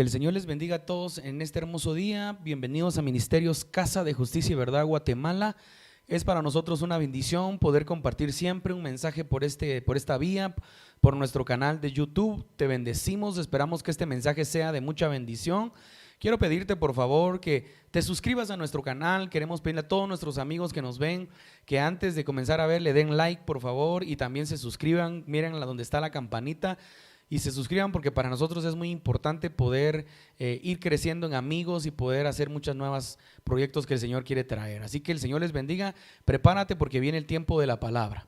Que el Señor les bendiga a todos en este hermoso día. Bienvenidos a Ministerios Casa de Justicia y Verdad, Guatemala. Es para nosotros una bendición poder compartir siempre un mensaje por esta vía, por nuestro canal de YouTube. Te bendecimos, esperamos que este mensaje sea de mucha bendición. Quiero pedirte por favor que te suscribas a nuestro canal. Queremos pedirle a todos nuestros amigos que nos ven que antes de comenzar a ver le den like por favor y también se suscriban. Miren donde está la campanita y se suscriban porque para nosotros es muy importante poder ir creciendo en amigos y poder hacer muchos nuevos proyectos que el Señor quiere traer. Así que el Señor les bendiga. Prepárate porque viene el tiempo de la palabra.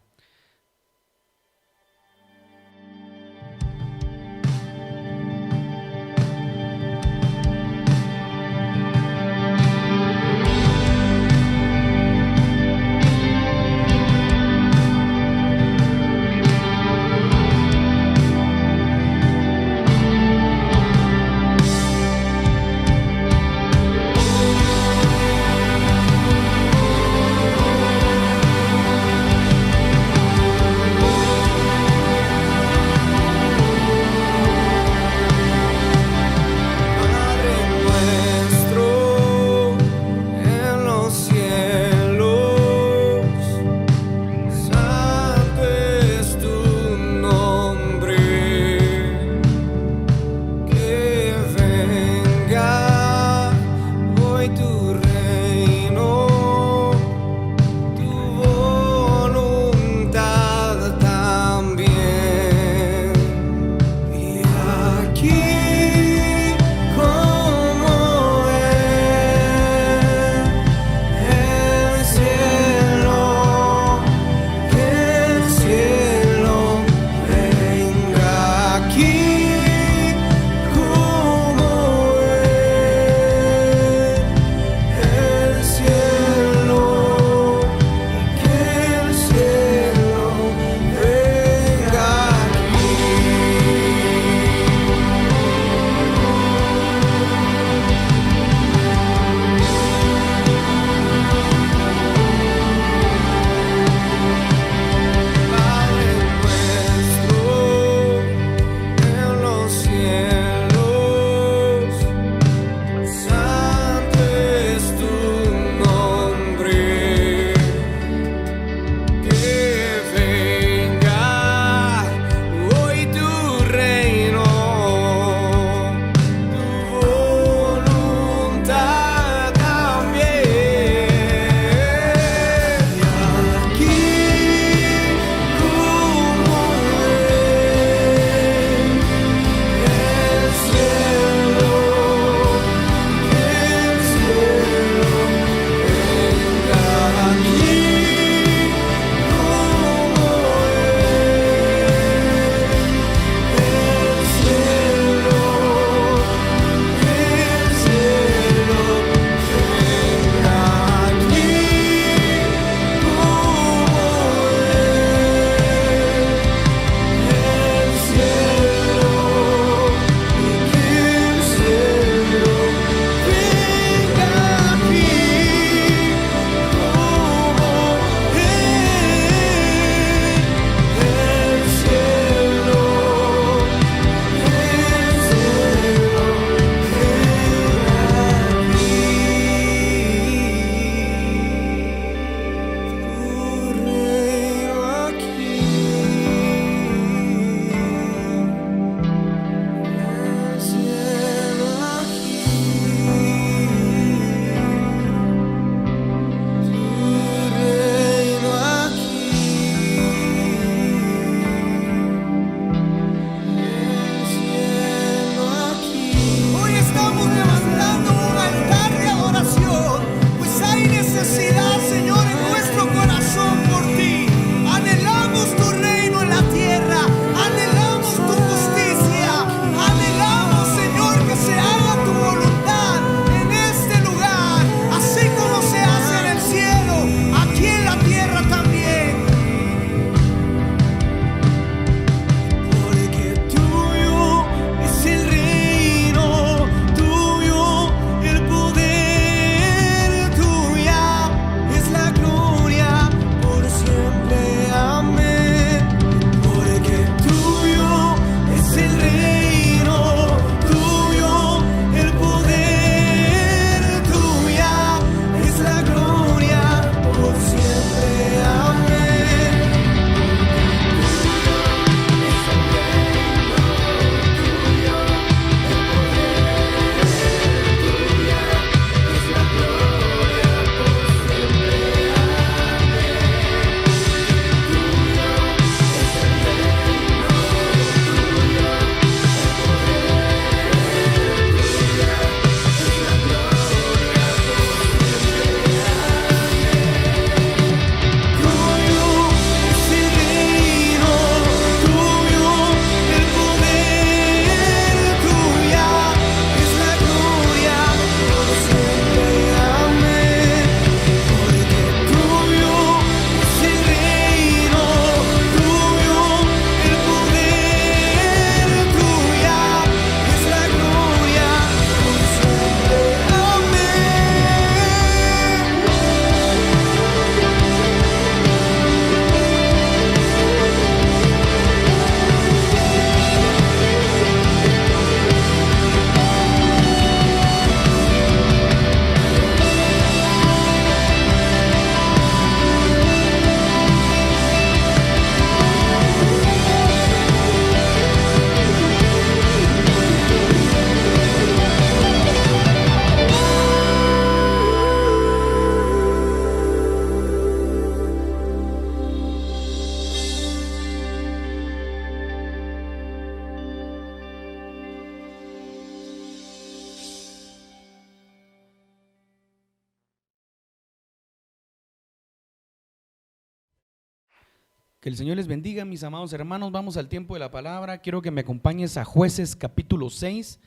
Que el Señor les bendiga, mis amados hermanos. Vamos al tiempo de la palabra. Quiero que me acompañes a Jueces capítulo 6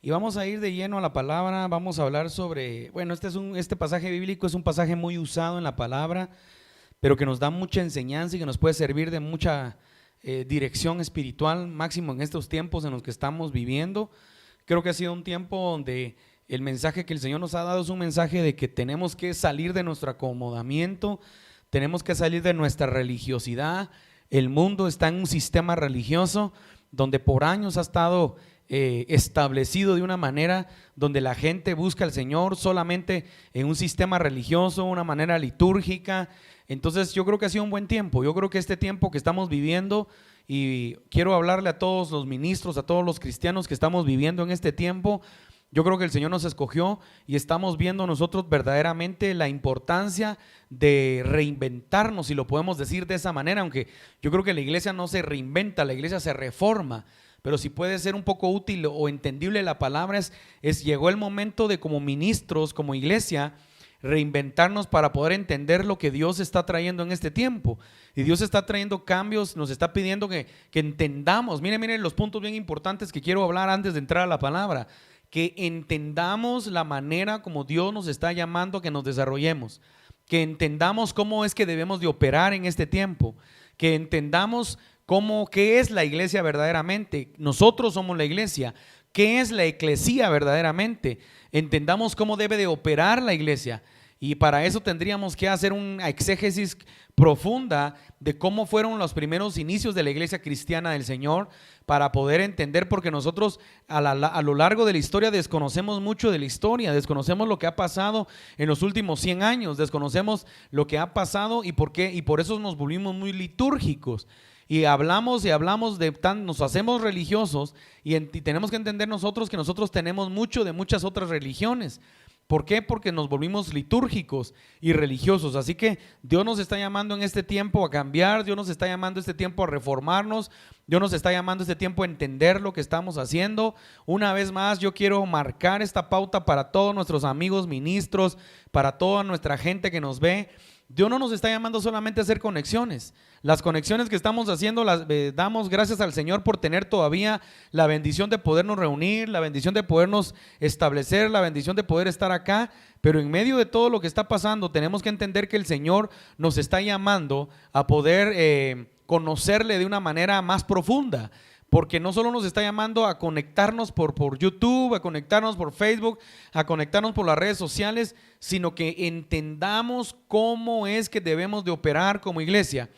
y vamos a ir de lleno a la palabra. Vamos a hablar sobre, bueno, este pasaje bíblico es un pasaje muy usado en la palabra, pero que nos da mucha enseñanza y que nos puede servir de mucha dirección espiritual, máximo en estos tiempos en los que estamos viviendo. Creo que ha sido un tiempo donde el mensaje que el Señor nos ha dado es un mensaje de que tenemos que salir de nuestro acomodamiento, tenemos que salir de nuestra religiosidad. El mundo está en un sistema religioso donde por años ha estado establecido de una manera donde la gente busca al Señor solamente en un sistema religioso, una manera litúrgica. Entonces yo creo que ha sido un buen tiempo. Yo creo que este tiempo que estamos viviendo, y quiero hablarle a todos los ministros, a todos los cristianos que estamos viviendo en este tiempo, yo creo que el Señor nos escogió y estamos viendo nosotros verdaderamente la importancia de reinventarnos, si lo podemos decir de esa manera, aunque yo creo que la iglesia no se reinventa, la iglesia se reforma, pero si puede ser un poco útil o entendible la palabra llegó el momento de como ministros, como iglesia, reinventarnos para poder entender lo que Dios está trayendo en este tiempo. Y Dios está trayendo cambios, nos está pidiendo que entendamos, miren los puntos bien importantes que quiero hablar antes de entrar a la palabra. Que entendamos la manera como Dios nos está llamando a que nos desarrollemos, que entendamos cómo es que debemos de operar en este tiempo, que entendamos qué es la iglesia verdaderamente. Nosotros somos la iglesia. ¿Qué es la eclesía verdaderamente? Entendamos cómo debe de operar la iglesia. Y para eso tendríamos que hacer una exégesis profunda de cómo fueron los primeros inicios de la iglesia cristiana del Señor, para poder entender, porque nosotros a lo largo de la historia desconocemos mucho de la historia, desconocemos lo que ha pasado en los últimos 100 años, desconocemos lo que ha pasado y por qué, y por eso nos volvimos muy litúrgicos. Y hablamos nos hacemos religiosos y tenemos que entender nosotros que nosotros tenemos mucho de muchas otras religiones. ¿Por qué? Porque nos volvimos litúrgicos y religiosos. Así que Dios nos está llamando en este tiempo a cambiar, Dios nos está llamando este tiempo a reformarnos, Dios nos está llamando este tiempo a entender lo que estamos haciendo. Una vez más, yo quiero marcar esta pauta para todos nuestros amigos ministros, para toda nuestra gente que nos ve. Dios no nos está llamando solamente a hacer conexiones. Las conexiones que estamos haciendo las damos gracias al Señor por tener todavía la bendición de podernos reunir, la bendición de podernos establecer, la bendición de poder estar acá. Pero en medio de todo lo que está pasando, tenemos que entender que el Señor nos está llamando a poder conocerle de una manera más profunda. Porque no solo nos está llamando a conectarnos por YouTube, a conectarnos por Facebook, a conectarnos por las redes sociales, sino que entendamos cómo es que debemos de operar como iglesia,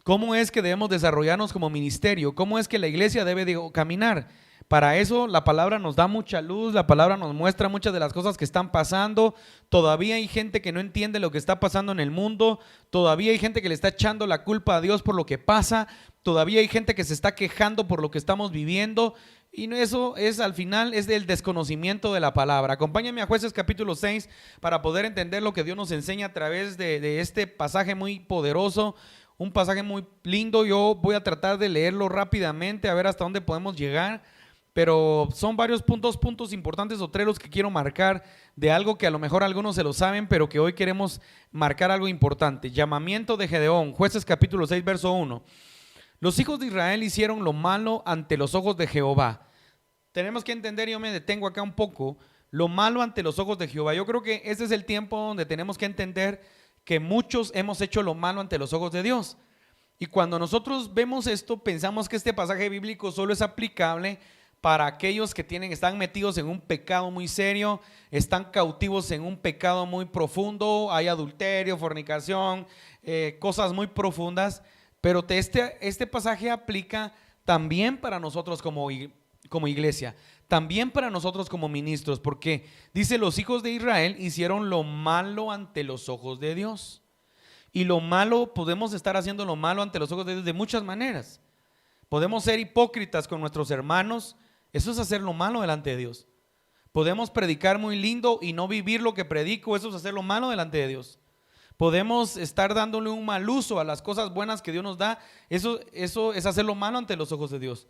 cómo es que debemos desarrollarnos como ministerio, cómo es que la iglesia debe de caminar. Para eso la palabra nos da mucha luz, la palabra nos muestra muchas de las cosas que están pasando. Todavía hay gente que no entiende lo que está pasando en el mundo, todavía hay gente que le está echando la culpa a Dios por lo que pasa, todavía hay gente que se está quejando por lo que estamos viviendo, y eso es al final es del desconocimiento de la palabra. Acompáñame a Jueces capítulo 6 para poder entender lo que Dios nos enseña a través de este pasaje muy poderoso, un pasaje muy lindo. Yo voy a tratar de leerlo rápidamente a ver hasta dónde podemos llegar. Pero son varios puntos importantes o tres los que quiero marcar de algo que a lo mejor algunos se lo saben, pero que hoy queremos marcar algo importante. Llamamiento de Gedeón, Jueces capítulo 6, verso 1. Los hijos de Israel hicieron lo malo ante los ojos de Jehová. Tenemos que entender, yo me detengo acá un poco, lo malo ante los ojos de Jehová. Yo creo que este es el tiempo donde tenemos que entender que muchos hemos hecho lo malo ante los ojos de Dios. Y cuando nosotros vemos esto, pensamos que este pasaje bíblico solo es aplicable para aquellos que están metidos en un pecado muy serio, están cautivos en un pecado muy profundo, hay adulterio, fornicación, cosas muy profundas. Pero este pasaje aplica también para nosotros como iglesia, también para nosotros como ministros, porque dice: los hijos de Israel hicieron lo malo ante los ojos de Dios. Y lo malo, podemos estar haciendo lo malo ante los ojos de Dios de muchas maneras. Podemos ser hipócritas con nuestros hermanos, eso es hacer lo malo delante de Dios. Podemos predicar muy lindo y no vivir lo que predico, eso es hacer lo malo delante de Dios. Podemos estar dándole un mal uso a las cosas buenas que Dios nos da, eso es hacer lo malo ante los ojos de Dios.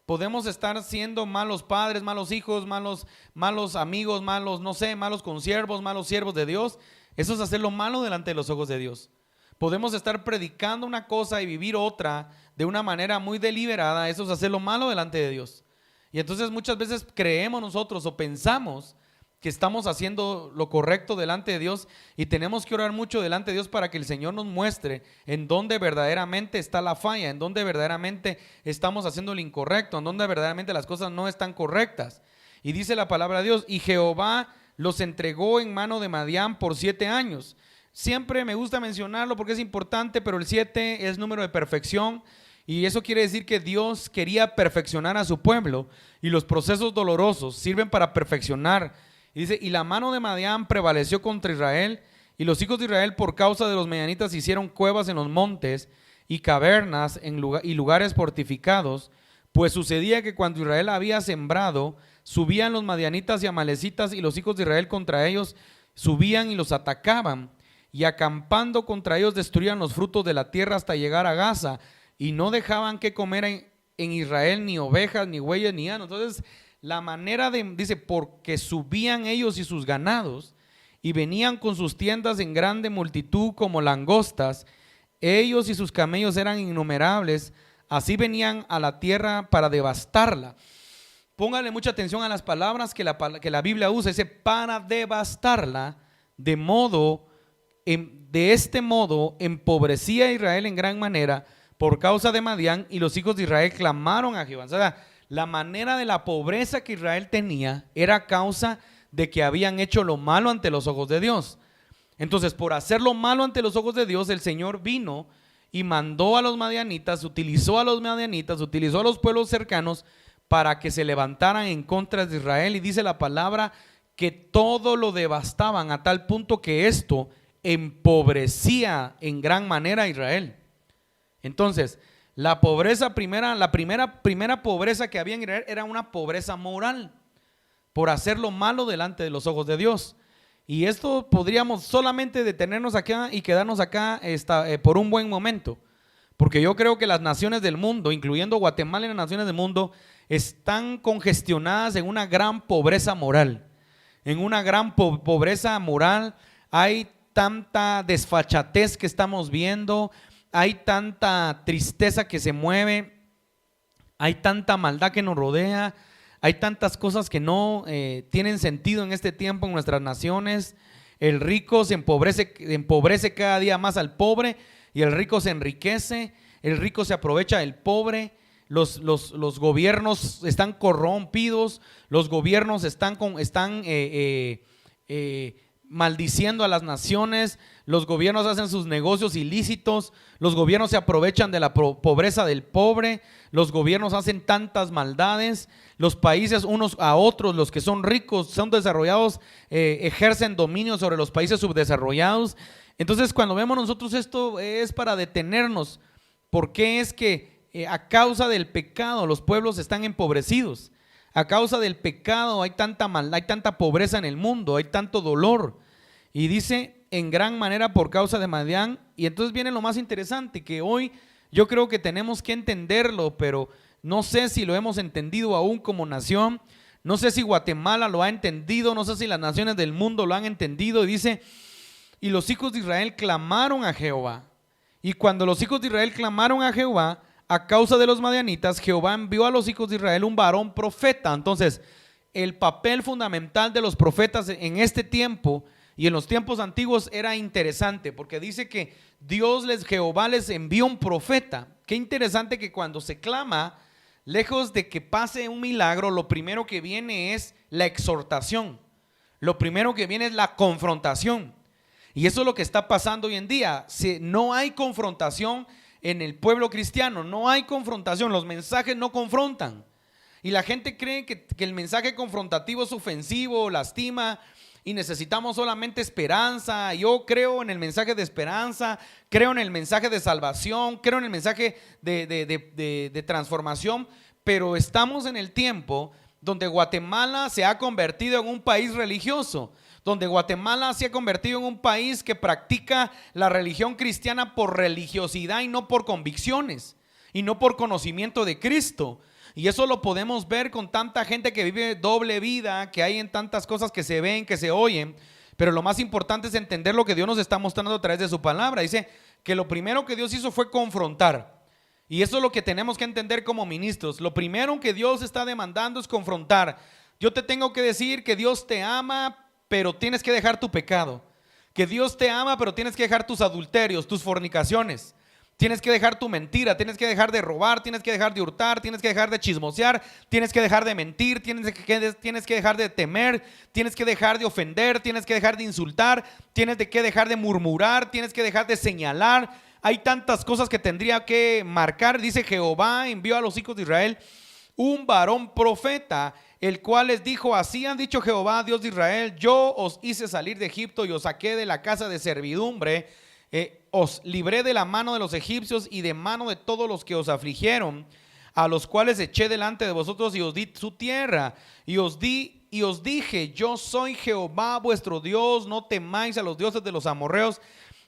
Podemos estar siendo malos padres, malos hijos, malos amigos, malos consiervos, malos siervos de Dios, eso es hacer lo malo delante de los ojos de Dios. Podemos estar predicando una cosa y vivir otra de una manera muy deliberada. Eso es hacer lo malo delante de Dios. Y entonces muchas veces creemos nosotros o pensamos que estamos haciendo lo correcto delante de Dios, y tenemos que orar mucho delante de Dios para que el Señor nos muestre en dónde verdaderamente está la falla, en dónde verdaderamente estamos haciendo lo incorrecto, en dónde verdaderamente las cosas no están correctas. Y dice la palabra de Dios: y Jehová los entregó en mano de Madián por 7 años. Siempre me gusta mencionarlo porque es importante, pero el 7 es número de perfección. Y eso quiere decir que Dios quería perfeccionar a su pueblo, y los procesos dolorosos sirven para perfeccionar. Y dice: y la mano de Madián prevaleció contra Israel, y los hijos de Israel por causa de los madianitas hicieron cuevas en los montes y cavernas y lugares fortificados. Pues sucedía que cuando Israel había sembrado, subían los madianitas y amalecitas, y los hijos de Israel contra ellos subían y los atacaban, y acampando contra ellos destruían los frutos de la tierra hasta llegar a Gaza, y no dejaban que comer en Israel ni ovejas, ni bueyes, ni asnos. Entonces, la manera dice, porque subían ellos y sus ganados, y venían con sus tiendas en grande multitud como langostas, ellos y sus camellos eran innumerables, así venían a la tierra para devastarla. Póngale mucha atención a las palabras que la Biblia usa. Dice: para devastarla, de este modo empobrecía a Israel en gran manera por causa de Madián, y los hijos de Israel clamaron a Jehová. O sea, la manera de la pobreza que Israel tenía era a causa de que habían hecho lo malo ante los ojos de Dios. Entonces, por hacer lo malo ante los ojos de Dios, el Señor vino y mandó a los madianitas, utilizó a los pueblos cercanos para que se levantaran en contra de Israel. Y dice la palabra que todo lo devastaban, a tal punto que esto empobrecía en gran manera a Israel. Entonces, la primera pobreza que había en Israel era una pobreza moral, por hacer lo malo delante de los ojos de Dios. Y esto podríamos solamente detenernos acá y quedarnos acá por un buen momento, porque yo creo que las naciones del mundo, incluyendo Guatemala y las naciones del mundo, están congestionadas en una gran pobreza moral. En una gran pobreza moral hay tanta desfachatez que estamos viendo, hay tanta tristeza que se mueve, hay tanta maldad que nos rodea, hay tantas cosas que no tienen sentido en este tiempo en nuestras naciones. El rico se empobrece cada día más al pobre, y el rico se enriquece, el rico se aprovecha del pobre. Los gobiernos están corrompidos, los gobiernos están maldiciendo a las naciones, los gobiernos hacen sus negocios ilícitos, los gobiernos se aprovechan de la pobreza del pobre, los gobiernos hacen tantas maldades, los países unos a otros, los que son ricos, son desarrollados, ejercen dominio sobre los países subdesarrollados. Entonces, cuando vemos nosotros esto, es para detenernos. ¿Por qué es que a causa del pecado los pueblos están empobrecidos? A causa del pecado hay tanta maldad, hay tanta pobreza en el mundo, hay tanto dolor. Y dice: en gran manera por causa de Madián. Y entonces viene lo más interesante, que hoy yo creo que tenemos que entenderlo, pero no sé si lo hemos entendido aún como nación. No sé si Guatemala lo ha entendido, no sé si las naciones del mundo lo han entendido. Y dice: y los hijos de Israel clamaron a Jehová. Y cuando los hijos de Israel clamaron a Jehová a causa de los madianitas, Jehová envió a los hijos de Israel un varón profeta. Entonces, el papel fundamental de los profetas en este tiempo y en los tiempos antiguos era interesante, porque dice que Jehová les envió un profeta. Qué interesante que cuando se clama, lejos de que pase un milagro, lo primero que viene es la exhortación, lo primero que viene es la confrontación. Y eso es lo que está pasando hoy en día. No hay confrontación en el pueblo cristiano, no hay confrontación, los mensajes no confrontan. Y la gente cree que el mensaje confrontativo es ofensivo, lastima, y necesitamos solamente esperanza. Yo creo en el mensaje de esperanza, creo en el mensaje de salvación, creo en el mensaje de transformación, pero estamos en el tiempo donde Guatemala se ha convertido en un país religioso, donde Guatemala se ha convertido en un país que practica la religión cristiana por religiosidad y no por convicciones y no por conocimiento de Cristo. Y eso lo podemos ver con tanta gente que vive doble vida, que hay en tantas cosas que se ven, que se oyen. Pero lo más importante es entender lo que Dios nos está mostrando a través de su palabra. Dice que lo primero que Dios hizo fue confrontar. Y eso es lo que tenemos que entender como ministros. Lo primero que Dios está demandando es confrontar. Yo te tengo que decir que Dios te ama, pero tienes que dejar tu pecado. Que Dios te ama, pero tienes que dejar tus adulterios, tus fornicaciones. Tienes que dejar tu mentira, tienes que dejar de robar, tienes que dejar de hurtar, tienes que dejar de chismosear, tienes que dejar de mentir, tienes que dejar de temer, tienes que dejar de ofender, tienes que dejar de insultar, tienes que dejar de murmurar, tienes que dejar de señalar. Hay tantas cosas que tendría que marcar. Dice: Jehová envió a los hijos de Israel un varón profeta, el cual les dijo: así han dicho Jehová, Dios de Israel, yo os hice salir de Egipto y os saqué de la casa de servidumbre. Os libré de la mano de los egipcios y de mano de todos los que os afligieron, a los cuales eché delante de vosotros y os di su tierra. Y os dije: yo soy Jehová vuestro Dios, no temáis a los dioses de los amorreos,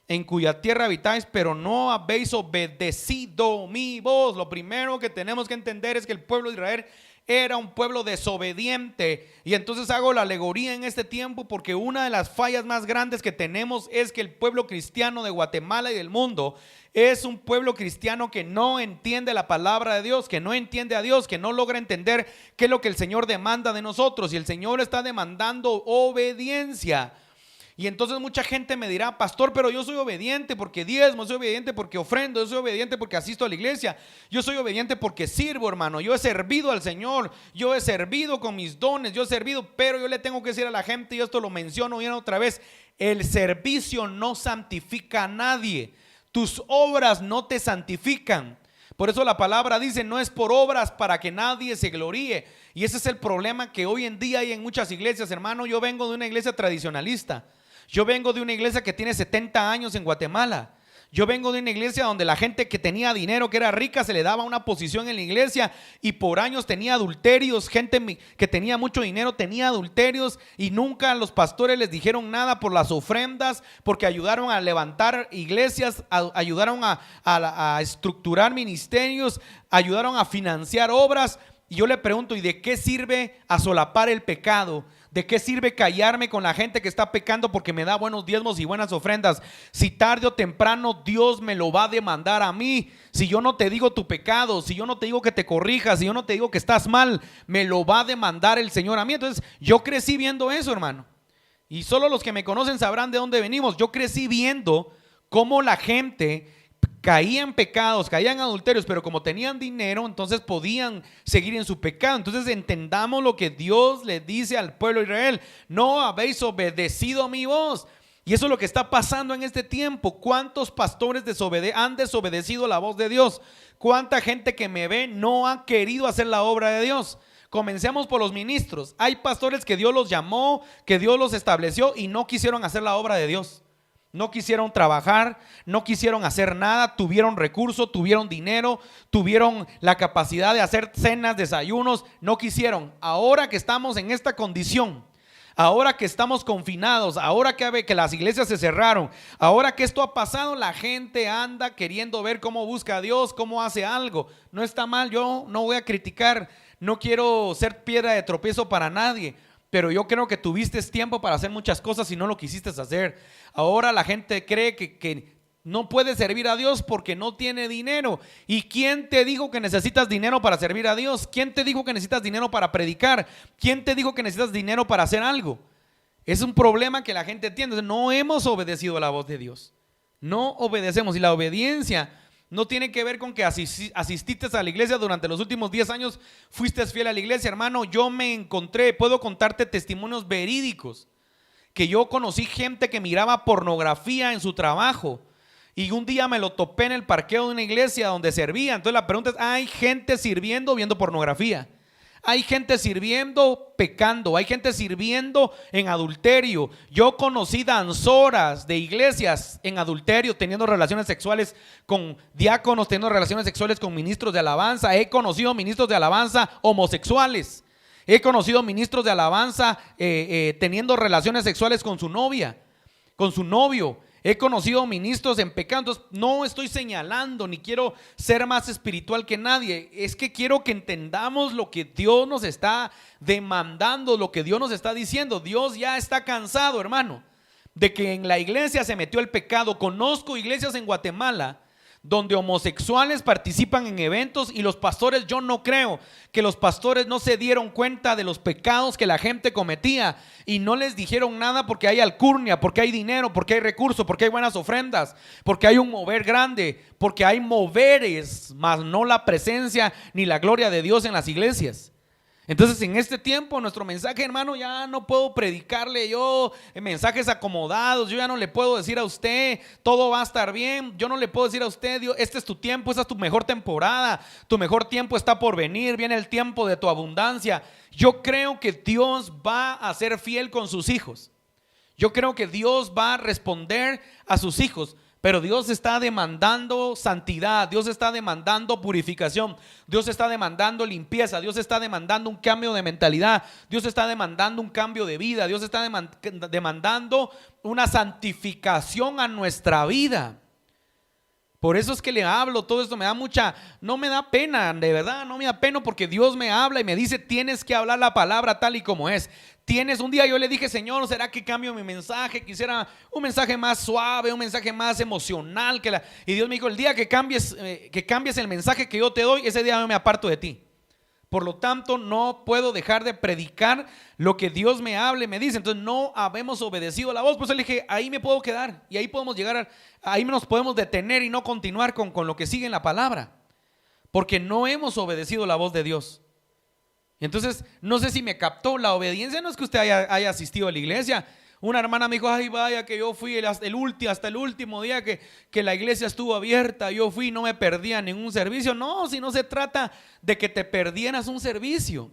en cuya tierra habitáis, pero no habéis obedecido mi voz. Lo primero que tenemos que entender es que el pueblo de Israel era un pueblo desobediente. Y entonces hago la alegoría en este tiempo porque una de las fallas más grandes que tenemos es que el pueblo cristiano de Guatemala y del mundo es un pueblo cristiano que no entiende la palabra de Dios, que no entiende a Dios, que no logra entender qué es lo que el Señor demanda de nosotros. Y el Señor está demandando obediencia. Y entonces mucha gente me dirá: pastor, pero yo soy obediente porque diezmo, soy obediente porque ofrendo, yo soy obediente porque asisto a la iglesia, yo soy obediente porque sirvo, hermano, yo he servido al Señor, yo he servido con mis dones, yo he servido. Pero yo le tengo que decir a la gente, y esto lo menciono bien otra vez: el servicio no santifica a nadie, tus obras no te santifican. Por eso la palabra dice: no es por obras para que nadie se gloríe. Y ese es el problema que hoy en día hay en muchas iglesias, hermano. Yo vengo de una iglesia tradicionalista. Yo vengo de una iglesia que tiene 70 años en Guatemala. Yo vengo de una iglesia donde la gente que tenía dinero, que era rica, se le daba una posición en la iglesia y por años tenía adulterios. Gente que tenía mucho dinero tenía adulterios y nunca los pastores les dijeron nada por las ofrendas, porque ayudaron a levantar iglesias, ayudaron a estructurar ministerios, ayudaron a financiar obras. Y yo le pregunto: ¿y de qué sirve asolapar el pecado? ¿De qué sirve callarme con la gente que está pecando porque me da buenos diezmos y buenas ofrendas? Si tarde o temprano Dios me lo va a demandar a mí. Si yo no te digo tu pecado, si yo no te digo que te corrijas, si yo no te digo que estás mal, me lo va a demandar el Señor a mí. Entonces yo crecí viendo eso, hermano. Y solo los que me conocen sabrán de dónde venimos. Yo crecí viendo cómo la gente caía en pecados, caían en adulterios, pero como tenían dinero, entonces podían seguir en su pecado. Entonces entendamos lo que Dios le dice al pueblo de Israel: no habéis obedecido a mi voz. Y eso es lo que está pasando en este tiempo. ¿Cuántos pastores han desobedecido la voz de Dios? ¿Cuánta gente que me ve no ha querido hacer la obra de Dios? Comencemos por los ministros. Hay pastores que Dios los llamó, que Dios los estableció y no quisieron hacer la obra de Dios. No quisieron trabajar, no quisieron hacer nada. Tuvieron recursos, tuvieron dinero, tuvieron la capacidad de hacer cenas, desayunos. No quisieron. Ahora que estamos en esta condición, ahora que estamos confinados, ahora que las iglesias se cerraron, ahora que esto ha pasado, la gente anda queriendo ver cómo busca a Dios, cómo hace algo. No está mal, yo no voy a criticar, no quiero ser piedra de tropiezo para nadie. Pero yo creo que tuviste tiempo para hacer muchas cosas y no lo quisiste hacer. Ahora la gente cree que no puede servir a Dios porque no tiene dinero. ¿Y quién te dijo que necesitas dinero para servir a Dios? ¿Quién te dijo que necesitas dinero para predicar? ¿Quién te dijo que necesitas dinero para hacer algo? Es un problema que la gente entiende. No hemos obedecido a la voz de Dios. No obedecemos. Y la obediencia no tiene que ver con que asististe a la iglesia durante los últimos 10 años, fuiste fiel a la iglesia, hermano. Yo me encontré, puedo contarte testimonios verídicos, que yo conocí gente que miraba pornografía en su trabajo y un día me lo topé en el parqueo de una iglesia donde servía. Entonces la pregunta es: ¿hay gente sirviendo viendo pornografía? Hay gente sirviendo pecando, hay gente sirviendo en adulterio. Yo conocí danzoras de iglesias en adulterio, teniendo relaciones sexuales con diáconos, teniendo relaciones sexuales con ministros de alabanza. He conocido ministros de alabanza homosexuales. He conocido ministros de alabanza teniendo relaciones sexuales con su novia, con su novio. He conocido ministros en pecado. Entonces, no estoy señalando ni quiero ser más espiritual que nadie. Es que quiero que entendamos lo que Dios nos está demandando, lo que Dios nos está diciendo. Dios ya está cansado, hermano. de que en la iglesia se metió el pecado. Conozco iglesias en Guatemala donde homosexuales participan en eventos y los pastores, yo no creo que los pastores no se dieron cuenta de los pecados que la gente cometía y no les dijeron nada porque hay alcurnia, porque hay dinero, porque hay recursos, porque hay buenas ofrendas, porque hay un mover grande, porque hay moveres, mas no la presencia ni la gloria de Dios en las iglesias. Entonces en este tiempo nuestro mensaje, hermano, ya no puedo predicarle yo mensajes acomodados. Yo ya no le puedo decir a usted todo va a estar bien. Yo no le puedo decir a usted, Dios, este es tu tiempo, esta es tu mejor temporada, tu mejor tiempo está por venir, viene el tiempo de tu abundancia. Yo creo que Dios va a ser fiel con sus hijos. Yo creo que Dios va a responder a sus hijos. Pero Dios está demandando santidad, Dios está demandando purificación, Dios está demandando limpieza, Dios está demandando un cambio de mentalidad, Dios está demandando un cambio de vida, Dios está demandando una santificación a nuestra vida. Por eso es que le hablo, todo esto me da no me da pena, de verdad, no me da pena, porque Dios me habla y me dice, tienes que hablar la palabra tal y como es. Un día yo le dije, Señor, ¿será que cambio mi mensaje? Quisiera un mensaje más suave, un mensaje más emocional. Y Dios me dijo, el día que cambies el mensaje que yo te doy, ese día yo me aparto de ti. Por lo tanto, no puedo dejar de predicar lo que Dios me hable, me dice. Entonces no habemos obedecido a la voz. Por eso le dije, ahí me puedo quedar y ahí podemos llegar, ahí nos podemos detener y no continuar con lo que sigue en la palabra, porque no hemos obedecido la voz de Dios. Entonces, no sé si me captó. La obediencia no es que usted haya asistido a la iglesia. Una hermana me dijo, ay vaya que yo fui hasta el último día que la iglesia estuvo abierta, yo fui y no me perdía ningún servicio. No, si no se trata de que te perdieras un servicio,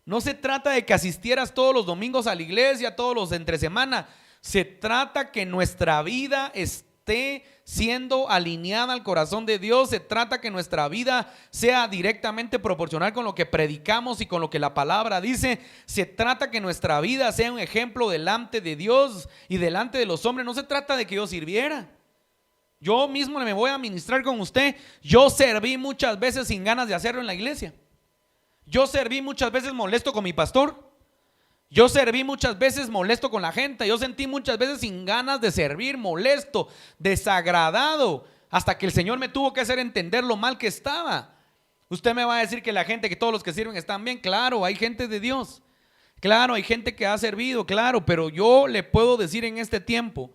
no se trata de que asistieras todos los domingos a la iglesia, todos los entre semana. Se trata que nuestra vida esté siendo alineada al corazón de Dios. Se trata que nuestra vida sea directamente proporcional con lo que predicamos y con lo que la palabra dice. Se trata que nuestra vida sea un ejemplo delante de Dios y delante de los hombres. No se trata de que yo sirviera. Yo mismo me voy a ministrar con usted. Yo serví muchas veces sin ganas de hacerlo en la iglesia. Yo serví muchas veces molesto con mi pastor. Yo serví muchas veces molesto con la gente. Yo sentí muchas veces sin ganas de servir, molesto, desagradado, hasta que el Señor me tuvo que hacer entender lo mal que estaba. Usted me va a decir que que todos los que sirven están bien. Claro, hay gente de Dios. Claro, hay gente que ha servido, claro, pero yo le puedo decir en este tiempo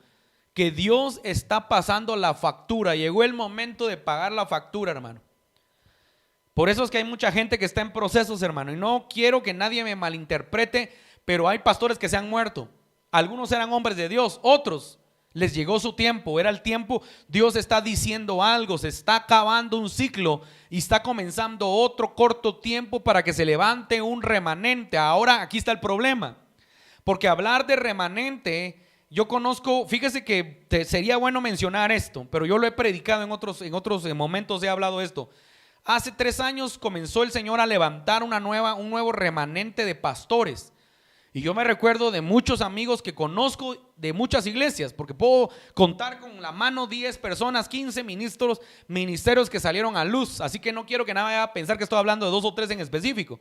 que Dios está pasando la factura. Llegó el momento de pagar la factura, hermano. Por eso es que hay mucha gente que está en procesos, hermano, y no quiero que nadie me malinterprete, pero hay pastores que se han muerto. Algunos eran hombres de Dios, otros les llegó su tiempo, era el tiempo. Dios está diciendo algo, se está acabando un ciclo y está comenzando otro corto tiempo para que se levante un remanente. Ahora aquí está el problema, porque hablar de remanente, yo conozco, fíjese que sería bueno mencionar esto, pero yo lo he predicado en otros momentos, he hablado esto. Hace 3 años comenzó el Señor a levantar un nuevo remanente de pastores. Y yo me recuerdo de muchos amigos que conozco de muchas iglesias, porque puedo contar con la mano 10 personas, 15 ministerios que salieron a luz. Así que no quiero que nada vaya a pensar que estoy hablando de 2 o 3 en específico.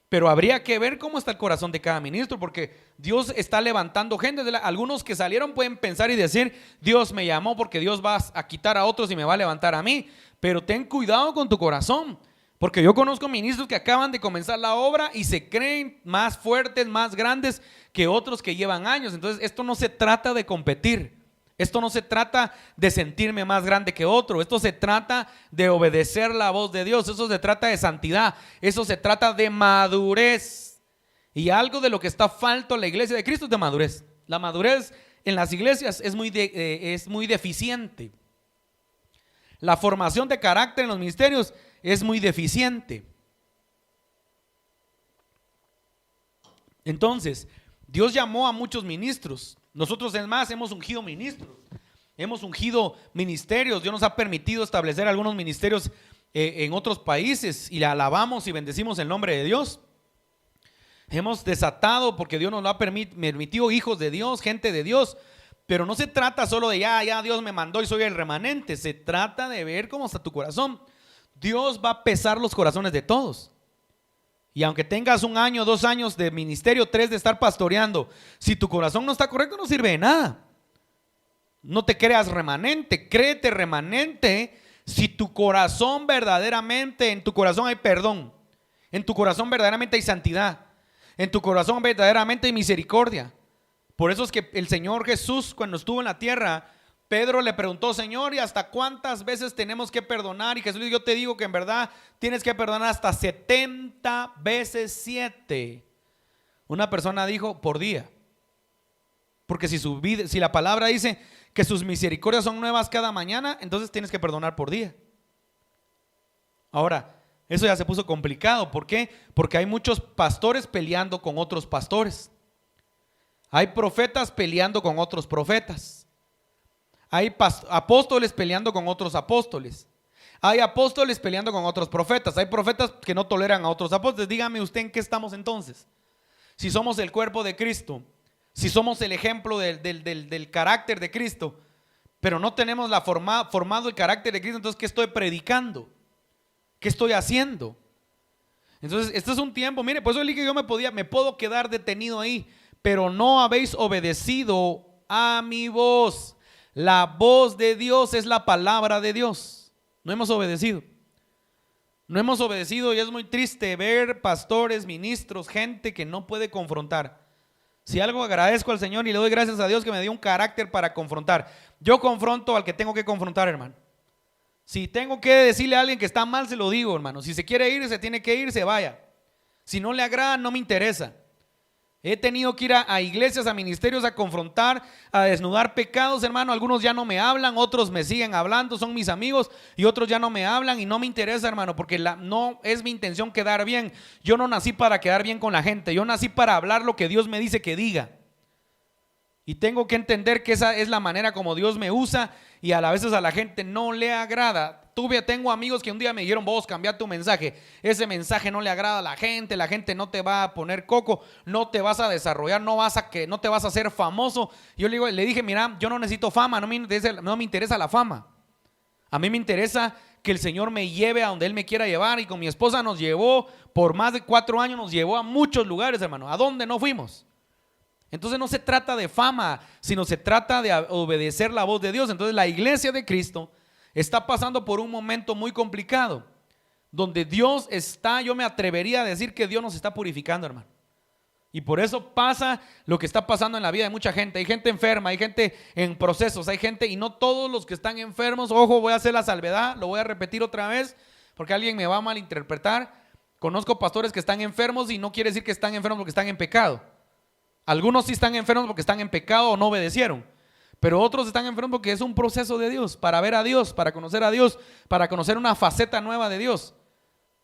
Pero habría que ver cómo está el corazón de cada ministro, porque Dios está levantando gente. Algunos que salieron pueden pensar y decir, Dios me llamó porque Dios va a quitar a otros y me va a levantar a mí. Pero ten cuidado con tu corazón, porque yo conozco ministros que acaban de comenzar la obra y se creen más fuertes, más grandes que otros que llevan años. Entonces esto no se trata de competir, esto no se trata de sentirme más grande que otro, esto se trata de obedecer la voz de Dios, eso se trata de santidad, eso se trata de madurez. Y algo de lo que está falto en la iglesia de Cristo es de madurez. La madurez en las iglesias es muy deficiente. La formación de carácter en los ministerios es muy deficiente. Entonces, Dios llamó a muchos ministros. Nosotros, es más, hemos ungido ministros, hemos ungido ministerios. Dios nos ha permitido establecer algunos ministerios en otros países y le alabamos y bendecimos el nombre de Dios. Hemos desatado, porque Dios nos lo ha permitido, hijos de Dios, gente de Dios. Pero no se trata solo de ya Dios me mandó y soy el remanente. Se trata de ver cómo está tu corazón. Dios va a pesar los corazones de todos. Y aunque tengas 1 año, 2 años de ministerio, 3 de estar pastoreando, si tu corazón no está correcto, no sirve de nada. No te creas remanente, créete remanente si tu corazón verdaderamente, en tu corazón hay perdón, en tu corazón verdaderamente hay santidad, en tu corazón verdaderamente hay misericordia. Por eso es que el Señor Jesús, cuando estuvo en la tierra, Pedro le preguntó: Señor, ¿y hasta cuántas veces tenemos que perdonar? Y Jesús le dijo: yo te digo que en verdad tienes que perdonar hasta 70 veces 7. Una persona dijo: por día. Porque si la palabra dice que sus misericordias son nuevas cada mañana, entonces tienes que perdonar por día. Ahora, eso ya se puso complicado. ¿Por qué? Porque hay muchos pastores peleando con otros pastores. Hay profetas peleando con otros profetas. Hay apóstoles peleando con otros apóstoles. Hay apóstoles peleando con otros profetas. Hay profetas que no toleran a otros apóstoles. Dígame usted en qué estamos entonces. Si somos el cuerpo de Cristo, si somos el ejemplo del carácter de Cristo, pero no tenemos formado el carácter de Cristo, entonces ¿qué estoy predicando? ¿Qué estoy haciendo? Entonces este es un tiempo, mire, por eso dije que yo me puedo quedar detenido ahí, pero no habéis obedecido a mi voz. La voz de Dios es la palabra de Dios. No hemos obedecido. No hemos obedecido y es muy triste ver pastores, ministros, gente que no puede confrontar. Si algo agradezco al Señor y le doy gracias a Dios que me dio un carácter para confrontar. Yo confronto al que tengo que confrontar, hermano. Si tengo que decirle a alguien que está mal, se lo digo, hermano. Si se quiere ir, se tiene que ir, se vaya. Si no le agrada, no me interesa. He tenido que ir a iglesias, a ministerios a confrontar, a desnudar pecados, hermano. Algunos ya no me hablan, otros me siguen hablando, son mis amigos, y otros ya no me hablan y no me interesa, hermano, porque no es mi intención quedar bien. Yo no nací para quedar bien con la gente, yo nací para hablar lo que Dios me dice que diga. Y tengo que entender que esa es la manera como Dios me usa y a veces a la gente no le agrada. Tengo amigos que un día me dijeron: vos cambia tu mensaje, ese mensaje no le agrada a la gente no te va a poner coco, no te vas a desarrollar, no te vas a hacer famoso. Yo le dije: mira, yo no necesito fama, no me interesa la fama. A mí me interesa que el Señor me lleve a donde Él me quiera llevar, y con mi esposa nos llevó por más de 4 años, nos llevó a muchos lugares, hermano. ¿A dónde no fuimos? Entonces no se trata de fama, sino se trata de obedecer la voz de Dios. Entonces la iglesia de Cristo está pasando por un momento muy complicado, donde Dios está, yo me atrevería a decir que Dios nos está purificando, hermano. Y por eso pasa lo que está pasando en la vida de mucha gente. Hay gente enferma, hay gente en procesos, hay gente, y no todos los que están enfermos, ojo, voy a hacer la salvedad, lo voy a repetir otra vez, porque alguien me va a malinterpretar. Conozco pastores que están enfermos y no quiere decir que están enfermos porque están en pecado. Algunos sí están enfermos porque están en pecado o no obedecieron, pero otros están enfermos porque es un proceso de Dios, para ver a Dios, para conocer una faceta nueva de Dios,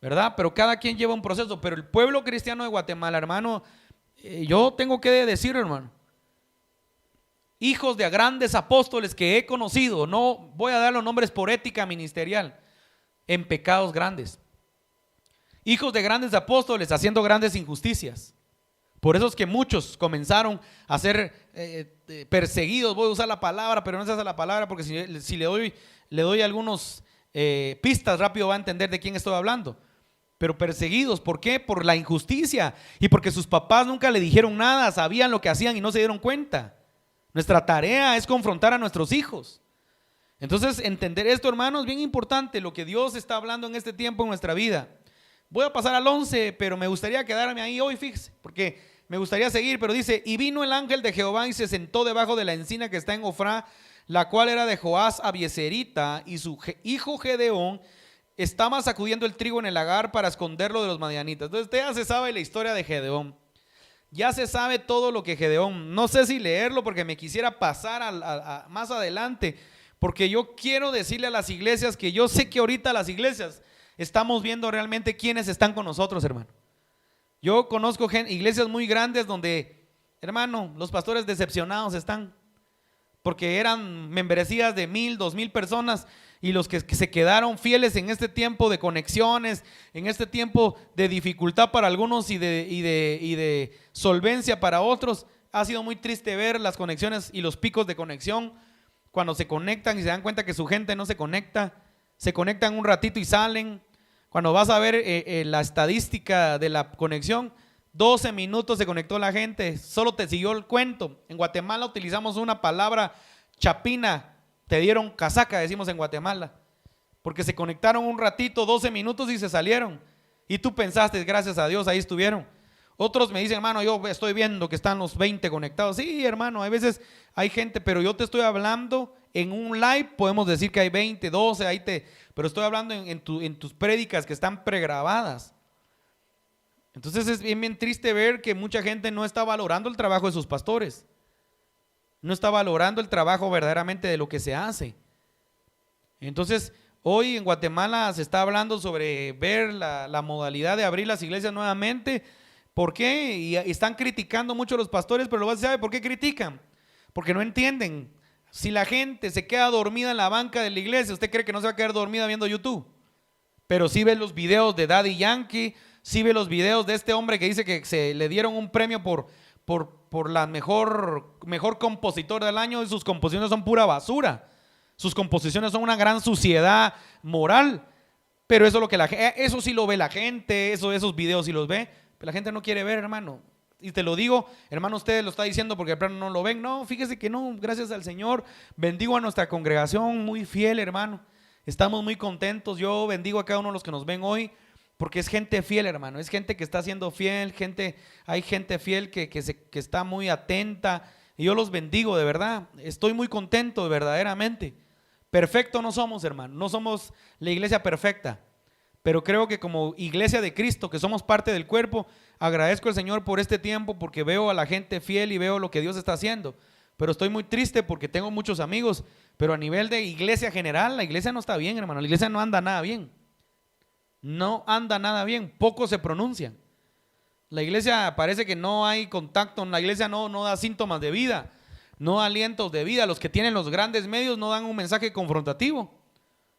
¿verdad? Pero cada quien lleva un proceso. Pero el pueblo cristiano de Guatemala, hermano, yo tengo que decir, hermano, hijos de grandes apóstoles que he conocido, no voy a dar los nombres por ética ministerial, en pecados grandes. Hijos de grandes apóstoles haciendo grandes injusticias. Por eso es que muchos comenzaron a ser perseguidos. Voy a usar la palabra, pero no es esa la palabra, porque si le doy algunos pistas, rápido va a entender de quién estoy hablando. Pero perseguidos, ¿por qué? Por la injusticia y porque sus papás nunca le dijeron nada, sabían lo que hacían y no se dieron cuenta. Nuestra tarea es confrontar a nuestros hijos. Entonces, entender esto, hermanos, es bien importante lo que Dios está hablando en este tiempo en nuestra vida. Voy a pasar al 11, pero me gustaría quedarme ahí hoy, fíjese, porque me gustaría seguir, pero dice: y vino el ángel de Jehová y se sentó debajo de la encina que está en Ofrá, la cual era de Joás Abieserita, y su hijo Gedeón estaba sacudiendo el trigo en el lagar para esconderlo de los madianitas. Entonces ya se sabe la historia de Gedeón, ya se sabe todo lo que Gedeón, no sé si leerlo porque me quisiera pasar más adelante, porque yo quiero decirle a las iglesias que yo sé que ahorita las iglesias estamos viendo realmente quiénes están con nosotros, hermano. Yo conozco iglesias muy grandes donde, hermano, los pastores decepcionados están, porque eran membresías de 1,000, 2,000 personas, y los que se quedaron fieles en este tiempo de conexiones, en este tiempo de dificultad para algunos y de solvencia para otros, ha sido muy triste ver las conexiones y los picos de conexión cuando se conectan y se dan cuenta que su gente no se conecta, se conectan un ratito y salen. Cuando vas a ver la estadística de la conexión, 12 minutos se conectó la gente, solo te siguió el cuento. En Guatemala utilizamos una palabra chapina, te dieron casaca, decimos en Guatemala, porque se conectaron un ratito, 12 minutos y se salieron. Y tú pensaste, gracias a Dios, ahí estuvieron. Otros me dicen, hermano, yo estoy viendo que están los 20 conectados. Sí, hermano, a veces hay gente, pero yo te estoy hablando en un live, podemos decir que hay 20, 12, pero estoy hablando en tus prédicas que están pregrabadas. Entonces es bien triste ver que mucha gente no está valorando el trabajo de sus pastores. No está valorando el trabajo verdaderamente de lo que se hace. Entonces, hoy en Guatemala se está hablando sobre ver la modalidad de abrir las iglesias nuevamente. ¿Por qué? Y están criticando mucho a los pastores, pero luego ¿sabe por qué critican? Porque no entienden. Si la gente se queda dormida en la banca de la iglesia, ¿usted cree que no se va a quedar dormida viendo YouTube? Pero sí ve los videos de Daddy Yankee, sí ve los videos de este hombre que dice que se le dieron un premio por la mejor compositor del año, y sus composiciones son pura basura. Sus composiciones son una gran suciedad moral. Pero eso es lo que eso sí lo ve la gente, esos videos sí los ve. Pero la gente no quiere ver, hermano. Y te lo digo, hermano, usted lo está diciendo porque de plano no lo ven. No, fíjese que no, gracias al Señor. Bendigo a nuestra congregación, muy fiel, hermano. Estamos muy contentos. Yo bendigo a cada uno de los que nos ven hoy, porque es gente fiel, hermano. Es gente que está siendo fiel, hay gente fiel que está muy atenta. Y yo los bendigo, de verdad. Estoy muy contento, verdaderamente. Perfecto no somos, hermano. No somos la iglesia perfecta. Pero creo que como iglesia de Cristo, que somos parte del cuerpo, agradezco al Señor por este tiempo, porque veo a la gente fiel y veo lo que Dios está haciendo. Pero estoy muy triste porque tengo muchos amigos, pero a nivel de iglesia general, la iglesia no está bien, hermano. La iglesia no anda nada bien. No anda nada bien, pocos se pronuncian. La iglesia parece que no hay contacto, la iglesia no da síntomas de vida, no da alientos de vida. Los que tienen los grandes medios no dan un mensaje confrontativo.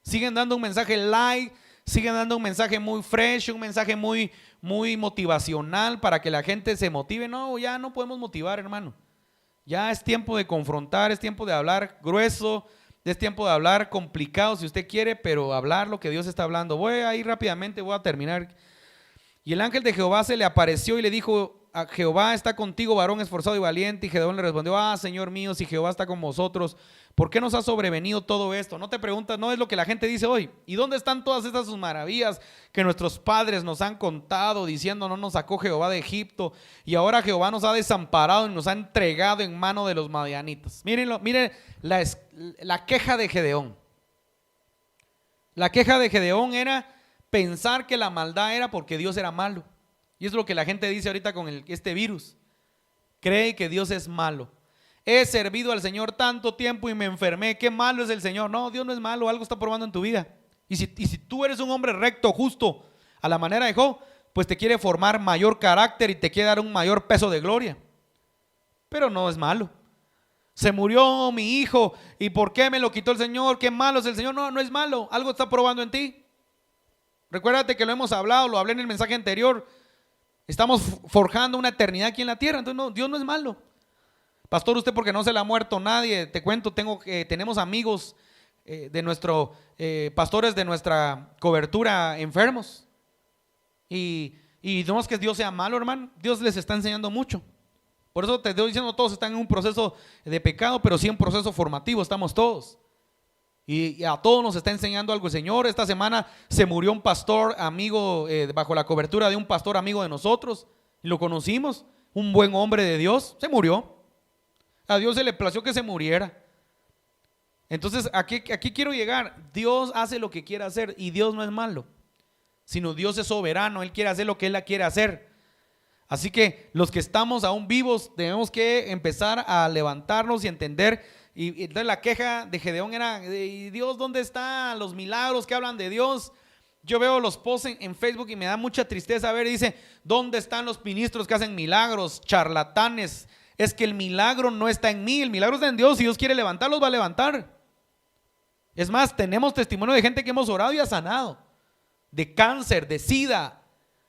Siguen dando un mensaje light, siguen dando un mensaje muy fresh, un mensaje muy motivacional para que la gente se motive. No, ya no podemos motivar, hermano. Ya es tiempo de confrontar, es tiempo de hablar grueso, es tiempo de hablar complicado si usted quiere, pero hablar lo que Dios está hablando. Voy a ir rápidamente, voy a terminar. Y el ángel de Jehová se le apareció y le dijo: a Jehová está contigo, varón esforzado y valiente. Y Gedeón le respondió: Señor mío, si Jehová está con vosotros, ¿por qué nos ha sobrevenido todo esto? No te preguntas, no es lo que la gente dice hoy. ¿Y dónde están todas estas sus maravillas que nuestros padres nos han contado, diciendo: no nos sacó Jehová de Egipto, y ahora Jehová nos ha desamparado y nos ha entregado en mano de los madianitas? Miren la queja de Gedeón. La queja de Gedeón era pensar que la maldad era porque Dios era malo. Y es lo que la gente dice ahorita con este virus. Cree que Dios es malo. He servido al Señor tanto tiempo y me enfermé. Qué malo es el Señor. No, Dios no es malo, algo está probando en tu vida. Y si tú eres un hombre recto, justo, a la manera de Job, pues te quiere formar mayor carácter y te quiere dar un mayor peso de gloria. Pero no es malo. Se murió mi hijo, ¿y por qué me lo quitó el Señor? Qué malo es el Señor. No, no es malo, algo está probando en ti. Recuérdate que lo hemos hablado, lo hablé en el mensaje anterior. Estamos forjando una eternidad aquí en la tierra. Entonces no, Dios no es malo. Pastor, usted porque no se le ha muerto nadie. Te cuento, tenemos amigos pastores de nuestra cobertura enfermos. Y no es que Dios sea malo, hermano. Dios les está enseñando mucho. Por eso te estoy diciendo, todos están en un proceso de pecado, pero sí en un proceso formativo, estamos todos. Y a todos nos está enseñando algo el Señor. Esta semana se murió un pastor amigo, bajo la cobertura de un pastor amigo de nosotros, y lo conocimos, un buen hombre de Dios, se murió. A Dios se le plació que se muriera. Entonces aquí quiero llegar. Dios hace lo que quiere hacer, y Dios no es malo, sino Dios es soberano. Él quiere hacer lo que Él quiere hacer. Así que los que estamos aún vivos tenemos que empezar a levantarnos y entender. Y entonces la queja de Gedeón era: Dios, ¿dónde están los milagros que hablan de Dios? Yo veo los posts en Facebook y me da mucha tristeza ver, dice: ¿dónde están los ministros que hacen milagros? Charlatanes. Es que el milagro no está en mí, el milagro está en Dios. Si Dios quiere levantarlos, va a levantar. Es más, tenemos testimonio de gente que hemos orado y ha sanado, de cáncer, de sida,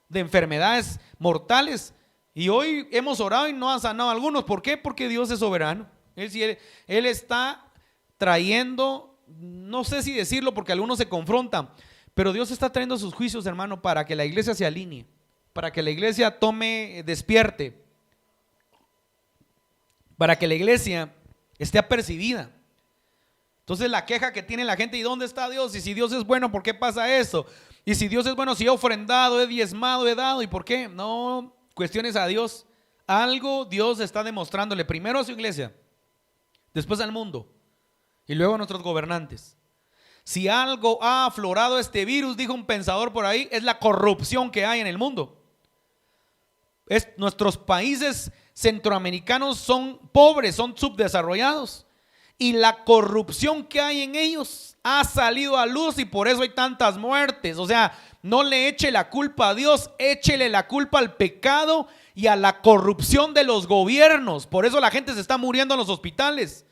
de enfermedades mortales, y hoy hemos orado y no ha sanado a algunos. ¿Por qué? Porque Dios es soberano. Él está trayendo, no sé si decirlo porque algunos se confrontan, pero Dios está trayendo sus juicios, hermano, para que la iglesia se alinee, para que la iglesia despierte, para que la iglesia esté apercibida. Entonces la queja que tiene la gente: ¿y dónde está Dios? Y si Dios es bueno, ¿por qué pasa eso? Y si Dios es bueno, si he ofrendado, he diezmado, he dado, ¿y por qué? No cuestiones a Dios. Algo Dios está demostrándole primero a su iglesia, después al mundo y luego a nuestros gobernantes. Si algo ha aflorado este virus, dijo un pensador por ahí, es la corrupción que hay en el mundo. Nuestros países centroamericanos son pobres, son subdesarrollados, y la corrupción que hay en ellos ha salido a luz, y por eso hay tantas muertes. O sea, no le eche la culpa a Dios, échele la culpa al pecado y a la corrupción de los gobiernos. Por eso la gente se está muriendo en los hospitales,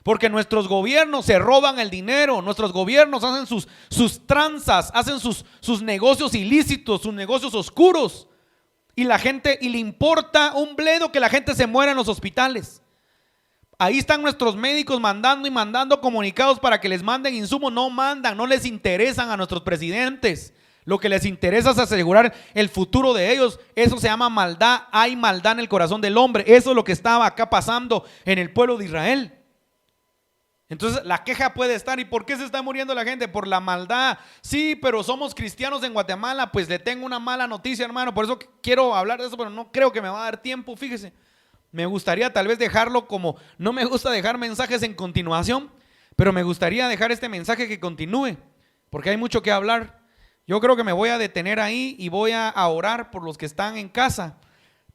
porque nuestros gobiernos se roban el dinero, nuestros gobiernos hacen sus tranzas, hacen sus negocios ilícitos, sus negocios oscuros, y la gente, y le importa un bledo que la gente se muera en los hospitales. Ahí están nuestros médicos mandando y mandando comunicados para que les manden insumos. No mandan, no les interesan a nuestros presidentes. Lo que les interesa es asegurar el futuro de ellos. Eso se llama maldad. Hay maldad en el corazón del hombre. Eso es lo que estaba acá pasando en el pueblo de Israel. Entonces la queja puede estar: ¿y por qué se está muriendo la gente? Por la maldad. Sí, pero somos cristianos en Guatemala. Pues le tengo una mala noticia, hermano. Por eso quiero hablar de eso, pero no creo que me va a dar tiempo. Fíjese, me gustaría tal vez dejarlo como, no me gusta dejar mensajes en continuación, pero me gustaría dejar este mensaje que continúe, porque hay mucho que hablar. Yo creo que me voy a detener ahí y voy a orar por los que están en casa.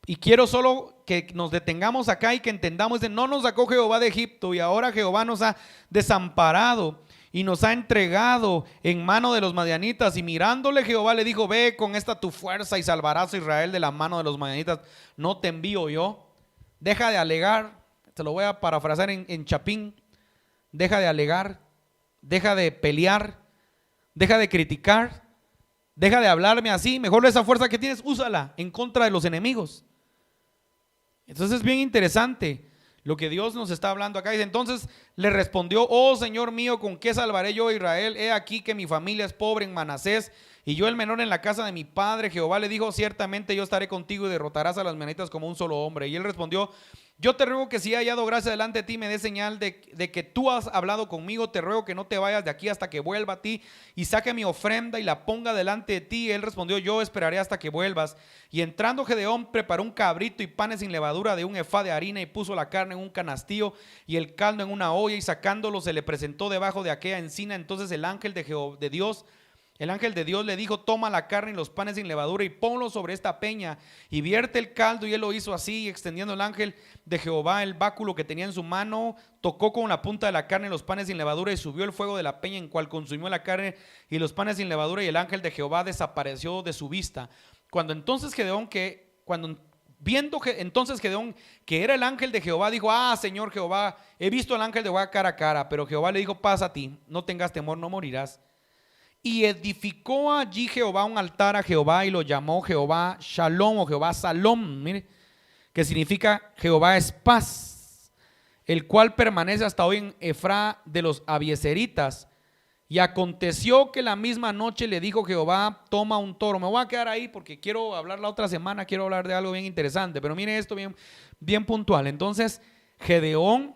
Y quiero solo que nos detengamos acá y que entendamos que no nos sacó Jehová de Egipto, y ahora Jehová nos ha desamparado y nos ha entregado en mano de los madianitas. Y mirándole Jehová le dijo: ve con esta tu fuerza y salvarás a Israel de la mano de los madianitas. ¿No te envío yo? Deja de alegar. Te lo voy a parafrasear en chapín. Deja de alegar, deja de pelear, deja de criticar, deja de hablarme así. Mejor esa fuerza que tienes, úsala en contra de los enemigos. Entonces es bien interesante lo que Dios nos está hablando acá. Dice: entonces le respondió: oh Señor mío, ¿con qué salvaré yo a Israel? He aquí que mi familia es pobre en Manasés, y yo el menor en la casa de mi padre. Jehová le dijo: ciertamente yo estaré contigo y derrotarás a las madianitas como un solo hombre. Y él respondió: yo te ruego que si he hallado gracia delante de ti, me dé señal de que tú has hablado conmigo. Te ruego que no te vayas de aquí hasta que vuelva a ti y saque mi ofrenda y la ponga delante de ti. Él respondió: yo esperaré hasta que vuelvas. Y entrando Gedeón, preparó un cabrito y panes sin levadura de un efá de harina, y puso la carne en un canastillo y el caldo en una olla, y sacándolo se le presentó debajo de aquella encina. Entonces el ángel de Dios le dijo: toma la carne y los panes sin levadura y ponlos sobre esta peña y vierte el caldo. Y él lo hizo así, y extendiendo el ángel de Jehová el báculo que tenía en su mano, tocó con la punta de la carne los panes sin levadura, y subió el fuego de la peña, en cual consumió la carne y los panes sin levadura, y el ángel de Jehová desapareció de su vista. Viendo entonces Gedeón que era el ángel de Jehová, dijo: ah, Señor Jehová, he visto al ángel de Jehová cara a cara. Pero Jehová le dijo: pasa a ti, no tengas temor, no morirás. Y edificó allí Jehová un altar a Jehová, y lo llamó Jehová Shalom, o Jehová Salom, mire, que significa Jehová es paz, el cual permanece hasta hoy en Efra de los Abiezeritas. Y aconteció que la misma noche le dijo Jehová: toma un toro. Me voy a quedar ahí porque quiero hablar la otra semana, quiero hablar de algo bien interesante, pero mire esto bien puntual. Entonces Gedeón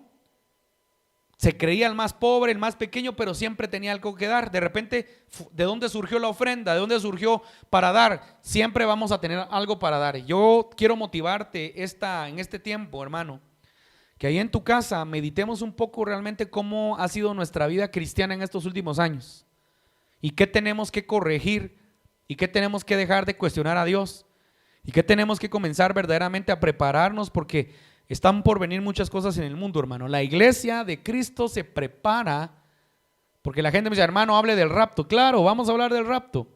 se creía el más pobre, el más pequeño, pero siempre tenía algo que dar. De repente, ¿de dónde surgió la ofrenda? ¿De dónde surgió para dar? Siempre vamos a tener algo para dar. Yo quiero motivarte en este tiempo, hermano, que ahí en tu casa meditemos un poco realmente cómo ha sido nuestra vida cristiana en estos últimos años, y qué tenemos que corregir, y qué tenemos que dejar de cuestionar a Dios, y qué tenemos que comenzar verdaderamente a prepararnos, porque están por venir muchas cosas en el mundo, hermano. La iglesia de Cristo se prepara, porque la gente me dice: hermano, hable del rapto. Claro, vamos a hablar del rapto,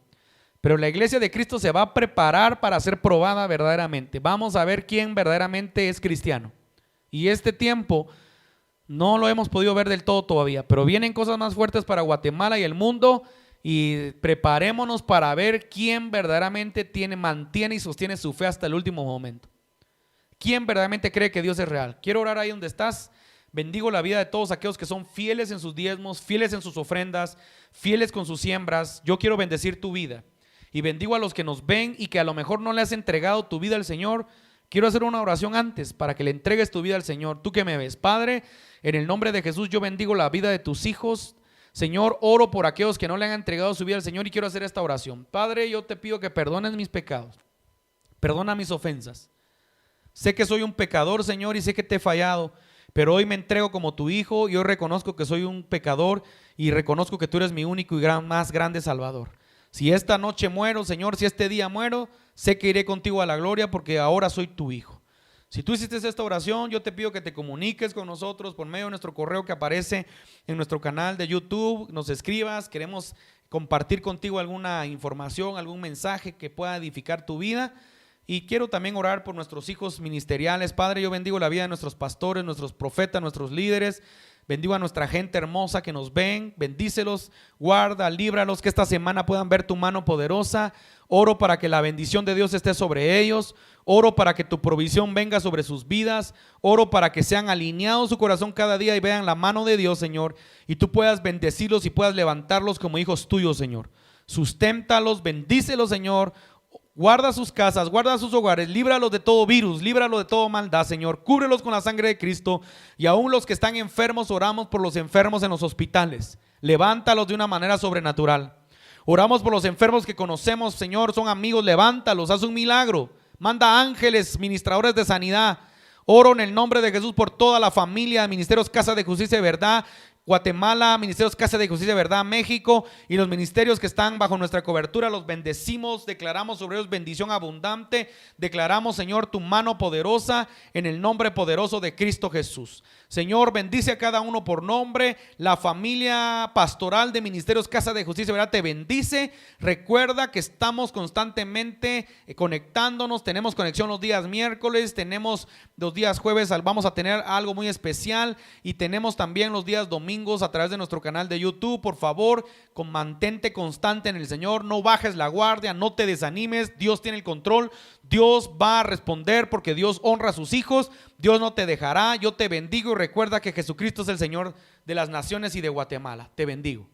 pero la iglesia de Cristo se va a preparar para ser probada verdaderamente. Vamos a ver quién verdaderamente es cristiano. Y este tiempo no lo hemos podido ver del todo todavía, pero vienen cosas más fuertes para Guatemala y el mundo, y preparémonos para ver quién verdaderamente mantiene y sostiene su fe hasta el último momento. ¿Quién verdaderamente cree que Dios es real? Quiero orar ahí donde estás. Bendigo la vida de todos aquellos que son fieles en sus diezmos, fieles en sus ofrendas, fieles con sus siembras. Yo quiero bendecir tu vida, y bendigo a los que nos ven y que a lo mejor no le has entregado tu vida al Señor. quiero hacer una oración antes para que le entregues tu vida al Señor. Tú que me ves, Padre, en el nombre de Jesús yo bendigo la vida de tus hijos. Señor, oro por aquellos que no le han entregado su vida al Señor y quiero hacer esta oración. Padre, yo te pido que perdones mis pecados, perdona mis ofensas. Sé que soy un pecador, Señor, y sé que te he fallado, pero hoy me entrego como tu hijo y hoy reconozco que soy un pecador y reconozco que tú eres mi único y más grande Salvador. Si esta noche muero, Señor, si este día muero, sé que iré contigo a la gloria porque ahora soy tu hijo. Si tú hiciste esta oración, yo te pido que te comuniques con nosotros por medio de nuestro correo que aparece en nuestro canal de YouTube, nos escribas, queremos compartir contigo alguna información, algún mensaje que pueda edificar tu vida. Y quiero también orar por nuestros hijos ministeriales. Padre, yo bendigo la vida de nuestros pastores, nuestros profetas, nuestros líderes. Bendigo a nuestra gente hermosa que nos ven, bendícelos, guarda, líbralos, que esta semana puedan ver tu mano poderosa. Oro para que la bendición de Dios esté sobre ellos. Oro para que tu provisión venga sobre sus vidas. Oro para que sean alineados su corazón cada día y vean la mano de Dios, Señor. Y tú puedas bendecirlos y puedas levantarlos como hijos tuyos, Señor. Susténtalos, bendícelos, Señor. Guarda sus casas, guarda sus hogares, líbralos de todo virus, líbralos de toda maldad, Señor. Cúbrelos con la sangre de Cristo. Y aún los que están enfermos, oramos por los enfermos en los hospitales. Levántalos de una manera sobrenatural. Oramos por los enfermos que conocemos, Señor, son amigos, levántalos, haz un milagro. Manda ángeles, ministradores de sanidad. Oro en el nombre de Jesús por toda la familia de Ministerios Casa de Justicia y Verdad, Guatemala, Ministerios Casa de Justicia y Verdad, México, y los ministerios que están bajo nuestra cobertura. Los bendecimos, declaramos sobre ellos bendición abundante. Declaramos, Señor, tu mano poderosa en el nombre poderoso de Cristo Jesús. Señor, bendice a cada uno por nombre. La familia pastoral de Ministerios Casa de Justicia y Verdad te bendice. Recuerda que estamos constantemente conectándonos. Tenemos conexión los días miércoles, tenemos los días jueves, vamos a tener algo muy especial, y tenemos también los días domingos a través de nuestro canal de YouTube. Por favor, mantente constante en el Señor, no bajes la guardia, no te desanimes. Dios tiene el control, Dios va a responder porque Dios honra a sus hijos. Dios no te dejará. Yo te bendigo y recuerda que Jesucristo es el Señor de las naciones y de Guatemala. Te bendigo.